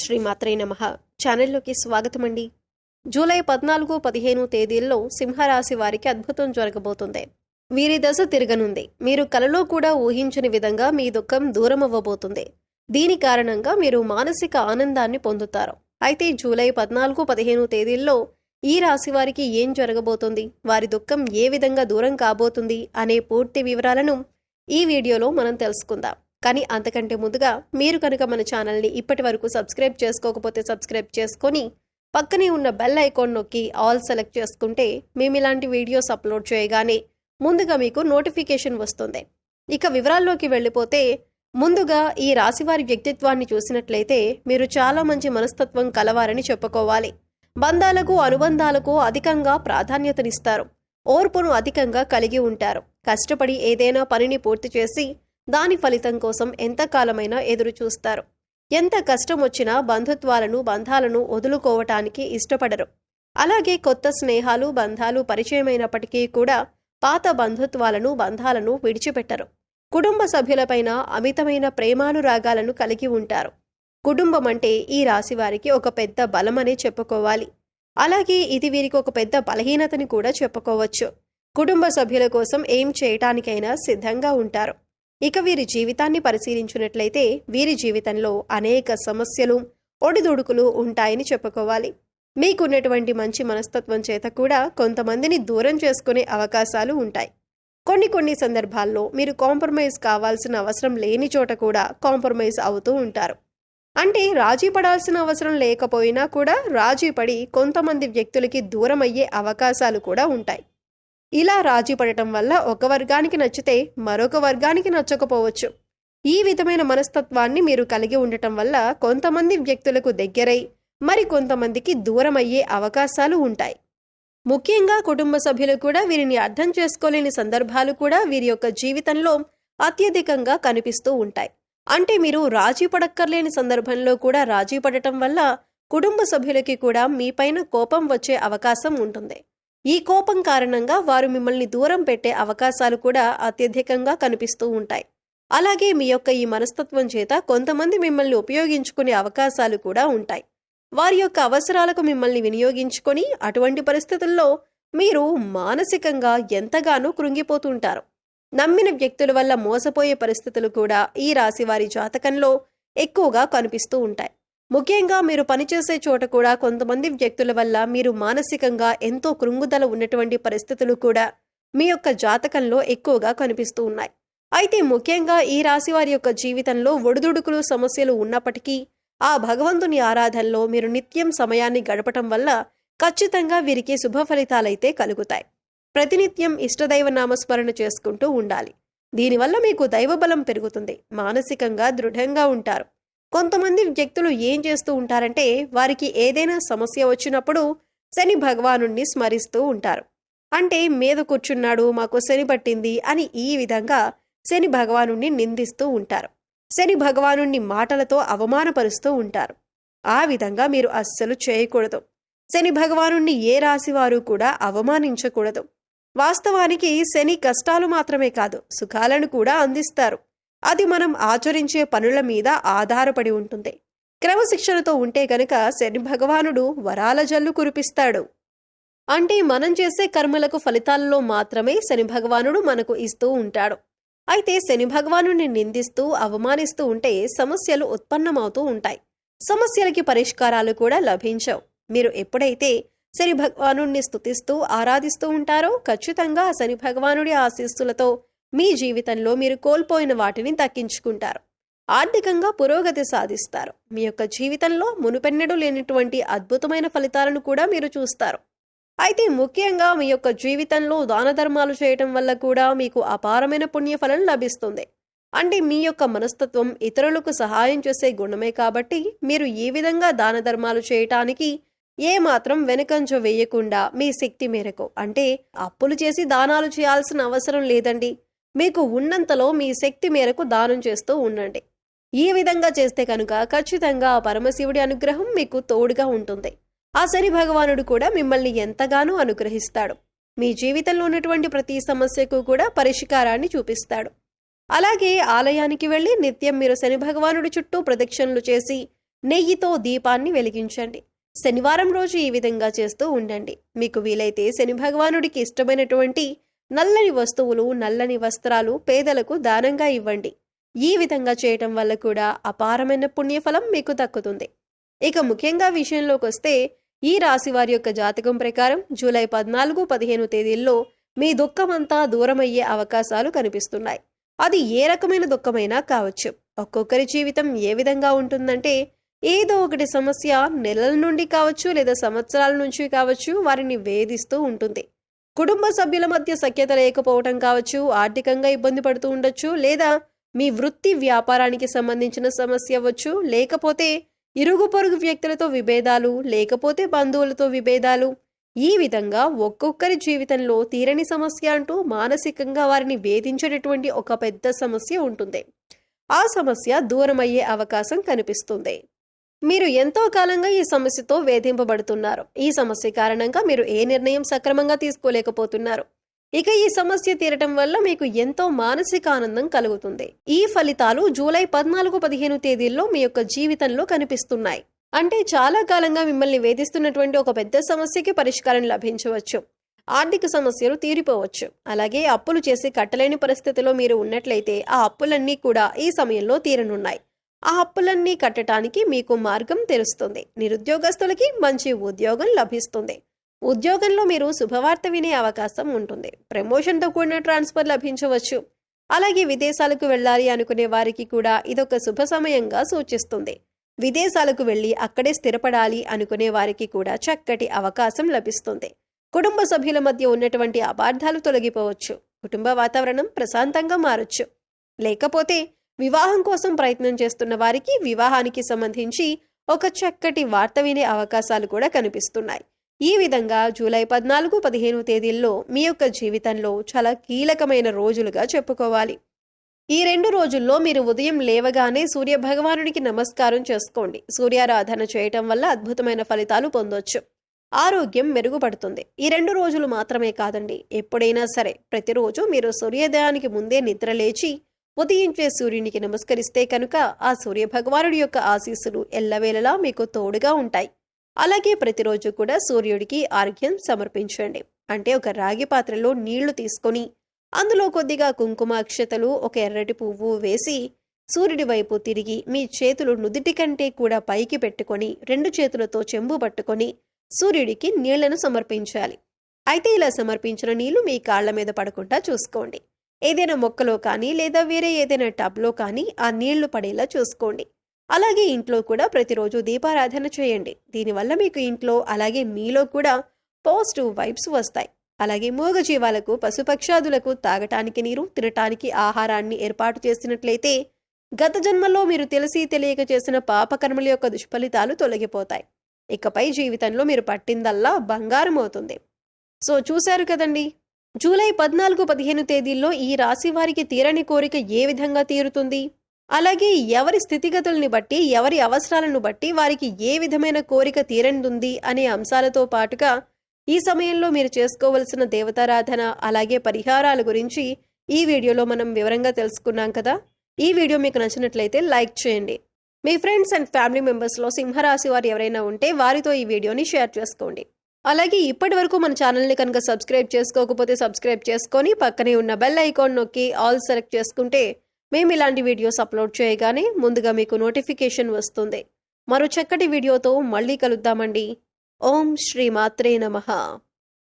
శ్రీమాత్రే నమః. ఛానల్లోకి స్వాగతమండి. జూలై 14-15 తేదీల్లో సింహరాశి వారికి అద్భుతం జరగబోతుంది. వీరి దశ తిరగనుంది. మీరు కలలో కూడా ఊహించని విధంగా మీ దుఃఖం దూరమవ్వబోతుంది. దీని కారణంగా మీరు మానసిక ఆనందాన్ని పొందుతారు. అయితే జూలై 14-15 తేదీల్లో ఈ రాశి వారికి ఏం జరగబోతుంది, వారి దుఃఖం ఏ విధంగా దూరం కాబోతుంది అనే పూర్తి వివరాలను ఈ వీడియోలో మనం తెలుసుకుందాం. కానీ అంతకంటే ముందుగా మీరు కనుక మన ఛానల్ని ఇప్పటి వరకు సబ్స్క్రైబ్ చేసుకోకపోతే సబ్స్క్రైబ్ చేసుకొని పక్కనే ఉన్న బెల్ ఐకాన్ నొక్కి ఆల్ సెలెక్ట్ చేసుకుంటే మేము ఇలాంటి వీడియోస్ అప్లోడ్ చేయగానే ముందుగా మీకు నోటిఫికేషన్ వస్తుంది. ఇక వివరాల్లోకి వెళ్ళిపోతే ముందుగా ఈ రాశివారి వ్యక్తిత్వాన్ని చూసినట్లయితే మీరు చాలా మంచి మనస్తత్వం కలవారని చెప్పుకోవాలి. బంధాలకు అనుబంధాలకు అధికంగా ప్రాధాన్యతనిస్తారు. ఓర్పును అధికంగా కలిగి ఉంటారు. కష్టపడి ఏదైనా పనిని పూర్తి చేసి దాని ఫలితం కోసం ఎంతకాలమైనా ఎదురు చూస్తారు. ఎంత కష్టం వచ్చినా బంధాలను వదులుకోవటానికి ఇష్టపడరు. అలాగే కొత్త స్నేహాలు బంధాలు పరిచయమైనప్పటికీ కూడా పాత బంధాలను విడిచిపెట్టరు. కుటుంబ సభ్యులపైన అమితమైన ప్రేమానురాగాలను కలిగి ఉంటారు. కుటుంబం అంటే ఈ రాశి వారికి ఒక పెద్ద బలమనే చెప్పుకోవాలి. అలాగే ఇది వీరికి ఒక పెద్ద బలహీనతని కూడా చెప్పుకోవచ్చు. కుటుంబ సభ్యుల కోసం ఏం చేయటానికైనా సిద్ధంగా ఉంటారు. ఇక వీరి జీవితాన్ని పరిశీలించినట్లయితే వీరి జీవితంలో అనేక సమస్యలు ఒడిదుడుకులు ఉంటాయని చెప్పుకోవాలి. మీకున్నటువంటి మంచి మనస్తత్వం చేత కూడా కొంతమందిని దూరం చేసుకునే అవకాశాలు ఉంటాయి. కొన్ని సందర్భాల్లో మీరు కాంప్రమైజ్ కావాల్సిన అవసరం లేని చోట కూడా కాంప్రమైజ్ అవుతూ ఉంటారు. అంటే రాజీ పడాల్సిన అవసరం లేకపోయినా కూడా రాజీ పడి కొంతమంది వ్యక్తులకి దూరం అయ్యే అవకాశాలు కూడా ఉంటాయి. ఇలా రాజీ పడటం వల్ల ఒక వర్గానికి నచ్చితే మరొక వర్గానికి నచ్చకపోవచ్చు. ఈ విధమైన మనస్తత్వాన్ని మీరు కలిగి ఉండటం వల్ల కొంతమంది వ్యక్తులకు దగ్గరై మరి కొంతమందికి దూరం అయ్యే అవకాశాలు ఉంటాయి. ముఖ్యంగా కుటుంబ సభ్యులు కూడా వీరిని అర్థం చేసుకోలేని సందర్భాలు కూడా వీరి యొక్క జీవితంలో అత్యధికంగా కనిపిస్తూ ఉంటాయి. అంటే మీరు రాజీ పడక్కర్లేని సందర్భంలో కూడా రాజీ పడటం వల్ల కుటుంబ సభ్యులకి కూడా మీపైన కోపం వచ్చే అవకాశం ఉంటుంది. ఈ కోపం కారణంగా వారు మిమ్మల్ని దూరం పెట్టే అవకాశాలు కూడా అత్యధికంగా కనిపిస్తూ ఉంటాయి. అలాగే మీ యొక్క ఈ మనస్తత్వం చేత కొంతమంది మిమ్మల్ని ఉపయోగించుకునే అవకాశాలు కూడా ఉంటాయి. వారి యొక్క అవసరాలకు మిమ్మల్ని వినియోగించుకొని అటువంటి పరిస్థితుల్లో మీరు మానసికంగా ఎంతగానో కృంగిపోతుంటారు. నమ్మిన వ్యక్తుల వల్ల మోసపోయే పరిస్థితులు కూడా ఈ రాశి వారి జాతకంలో ఎక్కువగా కనిపిస్తూ ఉంటాయి. ముఖ్యంగా మీరు పనిచేసే చోట కూడా కొంతమంది వ్యక్తుల వల్ల మీరు మానసికంగా ఎంతో కృంగుదల ఉన్నటువంటి పరిస్థితులు కూడా మీ యొక్క జాతకంలో ఎక్కువగా కనిపిస్తూ ఉన్నాయి. అయితే ముఖ్యంగా ఈ రాశి వారి యొక్క జీవితంలో ఒడిదుడుకులు సమస్యలు ఉన్నప్పటికీ ఆ భగవంతుని ఆరాధనలో మీరు నిత్యం సమయాన్ని గడపటం వల్ల ఖచ్చితంగా వీరికి శుభ ఫలితాలైతే కలుగుతాయి. ప్రతినిత్యం ఇష్టదైవ నామస్మరణ చేసుకుంటూ ఉండాలి. దీనివల్ల మీకు దైవబలం పెరుగుతుంది. మానసికంగా దృఢంగా ఉంటారు. కొంతమంది వ్యక్తులు ఏం చేస్తూ ఉంటారంటే వారికి ఏదైనా సమస్య వచ్చినప్పుడు శని భగవానుణ్ణి స్మరిస్తూ ఉంటారు. అంటే మీద కూర్చున్నాడు, మాకు శని పట్టింది అని ఈ విధంగా శని భగవానుణ్ణి నిందిస్తూ ఉంటారు. శని భగవానుణ్ణి మాటలతో అవమానపరుస్తూ ఉంటారు. ఆ విధంగా మీరు అస్సలు చేయకూడదు. శని భగవానుణ్ణి ఏ రాశివారు కూడా అవమానించకూడదు. వాస్తవానికి శని కష్టాలు మాత్రమే కాదు సుఖాలను కూడా అందిస్తారు. అది మనం ఆచరించే పనుల మీద ఆధారపడి ఉంటుంది. క్రమశిక్షణతో ఉంటే గనక శని భగవానుడు వరాల జల్లు కురిపిస్తాడు. అంటే మనం చేసే కర్మలకు ఫలితాల్లో మాత్రమే శని భగవానుడు మనకు ఇస్తూ ఉంటాడు. అయితే శని భగవానుడిని నిందిస్తూ అవమానిస్తూ ఉంటే సమస్యలు ఉత్పన్నమవుతూ ఉంటాయి. సమస్యలకి పరిష్కారాలు కూడా లభించవు. మీరు ఎప్పుడైతే శని భగవానుడిని స్తుతిస్తూ ఆరాధిస్తూ ఉంటారో ఖచ్చితంగా శని భగవానుడి ఆశీస్సులతో మీ జీవితంలో మీరు కోల్పోయిన వాటిని దక్కించుకుంటారు. ఆర్థికంగా పురోగతి సాధిస్తారు. మీ యొక్క జీవితంలో మునుపెన్నడూ లేనటువంటి అద్భుతమైన ఫలితాలను కూడా మీరు చూస్తారు. అయితే ముఖ్యంగా మీ యొక్క జీవితంలో దాన ధర్మాలు చేయటం వల్ల కూడా మీకు అపారమైన పుణ్యఫలం లభిస్తుంది. అంటే మీ యొక్క మనస్తత్వం ఇతరులకు సహాయం చేసే గుణమే కాబట్టి మీరు ఈ విధంగా దాన ధర్మాలు చేయటానికి ఏమాత్రం వెనుకంజ వేయకుండా మీ శక్తి మేరకు, అంటే అప్పులు చేసి దానాలు చేయాల్సిన అవసరం లేదండి. మీకు ఉన్నంతలో మీ శక్తి మేరకు దానం చేస్తూ ఉండండి. ఈ విధంగా చేస్తే కనుక ఖచ్చితంగా పరమశివుడి అనుగ్రహం మీకు తోడుగా ఉంటుంది. ఆ శని భగవానుడు కూడా మిమ్మల్ని ఎంతగానో అనుగ్రహిస్తాడు. మీ జీవితంలో ఉన్నటువంటి ప్రతి సమస్యకు కూడా పరిష్కారాన్ని చూపిస్తాడు. అలాగే ఆలయానికి వెళ్ళి నిత్యం మీరు శని భగవానుడి చుట్టూ ప్రదక్షిణలు చేసి నెయ్యితో దీపాన్ని వెలిగించండి. శనివారం రోజు ఈ విధంగా చేస్తూ ఉండండి. మీకు వీలైతే శని భగవానుడికి ఇష్టమైనటువంటి నల్లని వస్తువులు, నల్లని వస్త్రాలు పేదలకు దానంగా ఇవ్వండి. ఈ విధంగా చేయటం వల్ల కూడా అపారమైన పుణ్యఫలం మీకు దక్కుతుంది. ఇక ముఖ్యంగా విషయంలోకి వస్తే, ఈ రాశి వారి యొక్క జాతకం ప్రకారం జూలై 14, 15 తేదీల్లో మీ దుఃఖమంతా దూరమయ్యే అవకాశాలు కనిపిస్తున్నాయి. అది ఏ రకమైన దుఃఖమైనా కావచ్చు. ఒక్కొక్కరి జీవితం ఏ విధంగా ఉంటుందంటే, ఏదో ఒకటి సమస్య నెలల నుండి కావచ్చు లేదా సంవత్సరాల నుంచి కావచ్చు వారిని వేధిస్తూ ఉంటుంది. కుటుంబ సభ్యుల మధ్య సఖ్యత లేకపోవటం కావచ్చు, ఆర్థికంగా ఇబ్బంది పడుతూ ఉండొచ్చు, లేదా మీ వృత్తి వ్యాపారానికి సంబంధించిన సమస్య అవ్వచ్చు, లేకపోతే ఇరుగు పొరుగు వ్యక్తులతో విభేదాలు, లేకపోతే బంధువులతో విభేదాలు. ఈ విధంగా ఒక్కొక్కరి జీవితంలో తీరని సమస్య అంటూ మానసికంగా వారిని వేధించేటటువంటి ఒక పెద్ద సమస్య ఉంటుంది. ఆ సమస్య దూరమయ్యే అవకాశం కనిపిస్తుంది. మీరు ఎంతో కాలంగా ఈ సమస్యతో వేధింపబడుతున్నారు. ఈ సమస్య కారణంగా మీరు ఏ నిర్ణయం సక్రమంగా తీసుకోలేకపోతున్నారు. ఇక ఈ సమస్య తీరటం వల్ల మీకు ఎంతో మానసిక ఆనందం కలుగుతుంది. ఈ ఫలితాలు జూలై 14, 15 తేదీల్లో మీ యొక్క జీవితంలో కనిపిస్తున్నాయి. అంటే చాలా కాలంగా మిమ్మల్ని వేధిస్తున్నటువంటి ఒక పెద్ద సమస్యకి పరిష్కారం లభించవచ్చు. ఆర్థిక సమస్యలు తీరిపోవచ్చు. అలాగే అప్పులు చేసి కట్టలేని పరిస్థితిలో మీరు ఉన్నట్లయితే ఆ అప్పులన్నీ కూడా ఈ సమయంలో తీరనున్నాయి. ఆ అప్పులన్నీ కట్టడానికి మీకు మార్గం తెలుస్తుంది. నిరుద్యోగస్తులకి మంచి ఉద్యోగం లభిస్తుంది. ఉద్యోగంలో మీరు శుభవార్త వినే అవకాశం ఉంటుంది. ప్రమోషన్తో కూడిన ట్రాన్స్ఫర్ లభించవచ్చు. అలాగే విదేశాలకు వెళ్ళాలి అనుకునే వారికి కూడా ఇదొక శుభ సమయంగా సూచిస్తుంది. విదేశాలకు వెళ్ళి అక్కడే స్థిరపడాలి అనుకునే వారికి కూడా చక్కటి అవకాశం లభిస్తుంది. కుటుంబ సభ్యుల మధ్య ఉన్నటువంటి అపార్థాలు తొలగిపోవచ్చు. కుటుంబ వాతావరణం ప్రశాంతంగా మారొచ్చు. లేకపోతే వివాహం కోసం ప్రయత్నం చేస్తున్న వారికి వివాహానికి సంబంధించి ఒక చక్కటి వార్త వినే అవకాశాలు కూడా కనిపిస్తున్నాయి. ఈ విధంగా జూలై 14, 15 తేదీల్లో మీ యొక్క జీవితంలో చాలా కీలకమైన రోజులుగా చెప్పుకోవాలి. ఈ 2 రోజుల్లో మీరు ఉదయం లేవగానే సూర్య భగవానుడికి నమస్కారం చేసుకోండి. సూర్యారాధన చేయటం వల్ల అద్భుతమైన ఫలితాలు పొందొచ్చు. ఆరోగ్యం మెరుగుపడుతుంది. ఈ 2 రోజులు మాత్రమే కాదండి, ఎప్పుడైనా సరే ప్రతిరోజు మీరు సూర్యోదయానికి ముందే నిద్ర లేచి ఉదయించే సూర్యునికి నమస్కరిస్తే కనుక ఆ సూర్య భగవానుడి యొక్క ఆశీస్సులు ఎల్లవేళలా మీకు తోడుగా ఉంటాయి. అలాగే ప్రతిరోజు కూడా సూర్యుడికి ఆర్ఘ్యం సమర్పించండి. అంటే ఒక రాగి పాత్రలో నీళ్లు తీసుకొని అందులో కొద్దిగా కుంకుమ అక్షతలు, ఒక ఎర్రటి పువ్వు వేసి సూర్యుడి వైపు తిరిగి మీ చేతులు నుదిటి కంటే కూడా పైకి పెట్టుకొని 2 చేతులతో చెంబు పట్టుకొని సూర్యుడికి నీళ్లను సమర్పించాలి. అయితే ఇలా సమర్పించిన నీళ్లు మీ కాళ్ల మీద పడకుండా చూసుకోండి. ఏదైనా మొక్కలో కానీ లేదా వేరే ఏదైనా టబ్లో కానీ ఆ నీళ్లు పడేలా చూసుకోండి. అలాగే ఇంట్లో కూడా ప్రతిరోజు దీపారాధన చేయండి. దీనివల్ల మీకు ఇంట్లో అలాగే మీలో కూడా పాజిటివ్ వైబ్స్ వస్తాయి. అలాగే మూగజీవాలకు, పశుపక్షాదులకు తాగటానికి నీరు, తినటానికి ఆహారాన్ని ఏర్పాటు చేసినట్లయితే గత జన్మలో మీరు తెలిసి తెలియక చేసిన పాపకర్మల యొక్క దుష్ఫలితాలు తొలగిపోతాయి. ఇకపై జీవితంలో మీరు పట్టిందల్లా బంగారం అవుతుంది. సో చూశారు కదండి, జూలై 14, 15 తేదీల్లో ఈ రాశి వారికి తీరని కోరిక ఏ విధంగా తీరుతుంది, అలాగే ఎవరి స్థితిగతుల్ని బట్టి, ఎవరి అవసరాలను బట్టి వారికి ఏ విధమైన కోరిక తీరనుంది అనే అంశాలతో పాటుగా ఈ సమయంలో మీరు చేసుకోవలసిన దేవతారాధన అలాగే పరిహారాల గురించి ఈ వీడియోలో మనం వివరంగా తెలుసుకున్నాం కదా. ఈ వీడియో మీకు నచ్చినట్లయితే లైక్ చేయండి. మీ ఫ్రెండ్స్ అండ్ ఫ్యామిలీ మెంబర్స్లో సింహరాశి వారు ఎవరైనా ఉంటే వారితో ఈ వీడియోని షేర్ చేసుకోండి. అలాగే ఇప్పటి వరకు మన ఛానల్ని కనుక సబ్స్క్రైబ్ చేసుకోకపోతే సబ్స్క్రైబ్ చేసుకొని పక్కనే ఉన్న బెల్ ఐకాన్ నొక్కి ఆల్ సెలెక్ట్ చేసుకుంటే మేము ఇలాంటి వీడియోస్ అప్లోడ్ చేయగానే ముందుగా మీకు నోటిఫికేషన్ వస్తుంది. మరో చక్కటి వీడియోతో మళ్ళీ కలుద్దామండి. ఓం శ్రీ మాత్రే నమః.